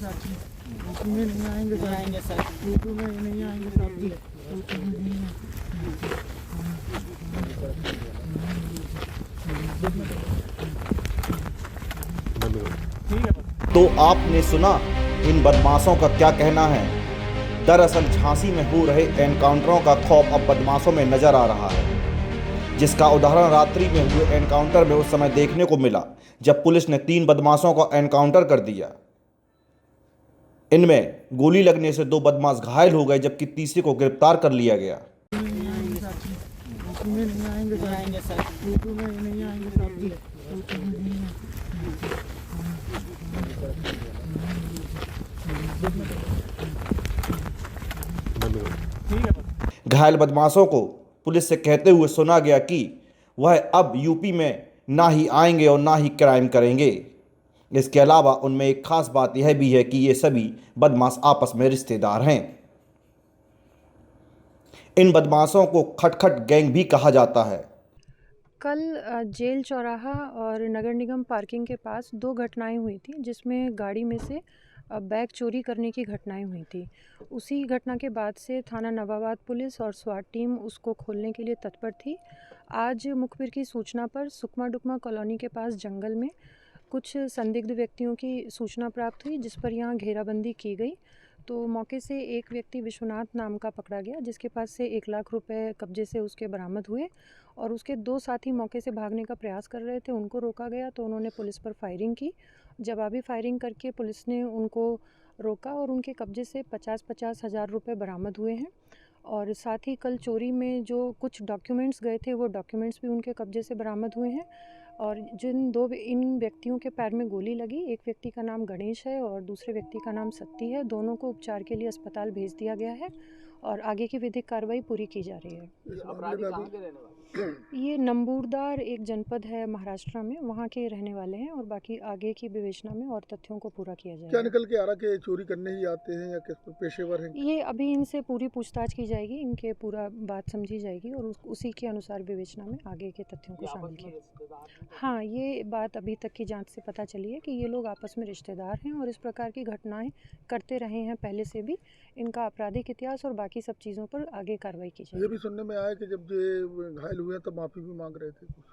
UP में नहीं आएंगे सर, आएंगे सर, यूपी में नहीं आएंगे सर जी, यूपी में नहीं आएंगे। तो आपने सुना इन बदमाशों का क्या कहना है। दरअसल झांसी में हो रहे एनकाउंटरों का खौफ अब बदमाशों में नजर आ रहा है, जिसका उदाहरण रात्रि में हुए एनकाउंटर में उस समय देखने को मिला जब पुलिस ने 3 बदमाशों का एनकाउंटर कर दिया। इनमें गोली लगने से 2 बदमाश घायल हो गए जबकि तीसरे को गिरफ्तार कर लिया गया। घायल बदमाशों को पुलिस से कहते हुए सुना गया कि वह अब यूपी में ना ही आएंगे और ना ही क्राइम करेंगे। इसके अलावा उनमें एक खास बात यह भी है कि ये सभी बदमाश आपस में रिश्तेदार हैं। इन बदमाशों को खटखट गैंग भी कहा जाता है। कल जेल चौराहा और नगर निगम पार्किंग के पास 2 घटनाएं हुई थी, जिसमें गाड़ी में से बैग चोरी करने की घटनाएं हुई थी। उसी घटना के बाद से थाना नवाबाद पुलिस और स्वाट टीम उसको खोलने के लिए तत्पर थी। आज मुखबिर की सूचना पर सुकमा डुकमा कॉलोनी के पास जंगल में कुछ संदिग्ध व्यक्तियों की सूचना प्राप्त हुई, जिस पर यहाँ घेराबंदी की गई। तो मौके से एक व्यक्ति विश्वनाथ नाम का पकड़ा गया, जिसके पास से 1 लाख रुपए कब्जे से उसके बरामद हुए और उसके 2 साथी मौके से भागने का प्रयास कर रहे थे। उनको रोका गया तो उन्होंने पुलिस पर फायरिंग की। जवाबी फायरिंग करके पुलिस ने उनको रोका और उनके कब्जे से 50-50 हज़ार रुपये बरामद हुए हैं। और साथ ही कल चोरी में जो कुछ डॉक्यूमेंट्स गए थे, वो डॉक्यूमेंट्स भी उनके कब्जे से बरामद हुए हैं। और इन व्यक्तियों के पैर में गोली लगी, एक व्यक्ति का नाम गणेश है और दूसरे व्यक्ति का नाम सत्ती है। दोनों को उपचार के लिए अस्पताल भेज दिया गया है और आगे की विधिक कार्रवाई पूरी की जा रही है। ये नंबूरदार एक जनपद है महाराष्ट्र में, वहाँ के रहने वाले हैं और बाकी आगे की विवेचना में और तथ्यों को पूरा किया जाएगा। क्या निकल के आ रहा कि चोरी करने ही आते हैं या किस पेशेवर हैं? ये अभी इनसे पूरी पूछताछ की जाएगी, इनके पूरा बात समझी जाएगी और उसी के अनुसार विवेचना में आगे के तथ्यों को शामिल किया। हाँ, ये बात अभी तक की जांच से पता चली है कि ये लोग आपस में रिश्तेदार हैं और इस प्रकार की घटनाएं करते रहे हैं पहले से भी। इनका आपराधिक इतिहास और बाकी सब चीज़ों पर आगे कार्रवाई की जाएगी। ये भी सुनने में आया कि जब ये घायल हुए तो माफ़ी भी मांग रहे थे कुछ।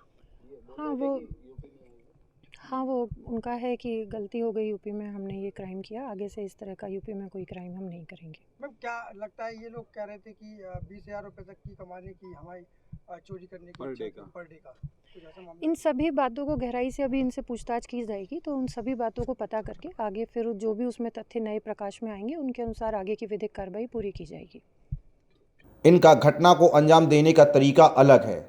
हाँ, वो उनका है कि गलती हो गई, यूपी में हमने ये क्राइम किया, आगे से इस तरह का यूपी में कोई क्राइम हम नहीं करेंगे। मैम, क्या लगता है ये लोग कह रहे थे कि 20,000 रुपये तक की कमाने की हमारी चोरी करने की पर डे का इन सभी बातों को गहराई से अभी इनसे पूछताछ की जाएगी, तो उन सभी बातों को पता करके आगे फिर जो भी उसमें तथ्य नए प्रकाश में आएंगे उनके अनुसार आगे की विधिक कार्रवाई पूरी की जाएगी। इनका घटना को अंजाम देने का तरीका अलग है।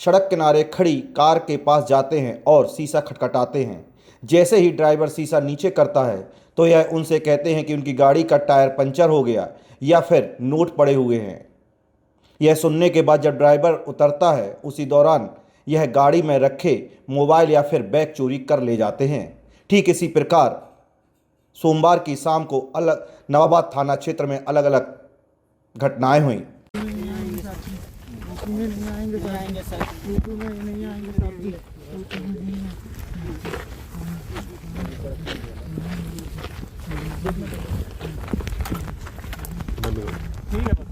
सड़क किनारे खड़ी कार के पास जाते हैं और शीशा खटखटाते हैं। जैसे ही ड्राइवर शीशा नीचे करता है तो यह उनसे कहते हैं कि उनकी गाड़ी का टायर पंचर हो गया या फिर नोट पड़े हुए हैं। यह सुनने के बाद जब ड्राइवर उतरता है, उसी दौरान यह गाड़ी में रखे मोबाइल या फिर बैग चोरी कर ले जाते हैं। ठीक इसी प्रकार सोमवार की शाम को अलग नवाबाद थाना क्षेत्र में अलग अलग घटनाएं हुई। ठीक है।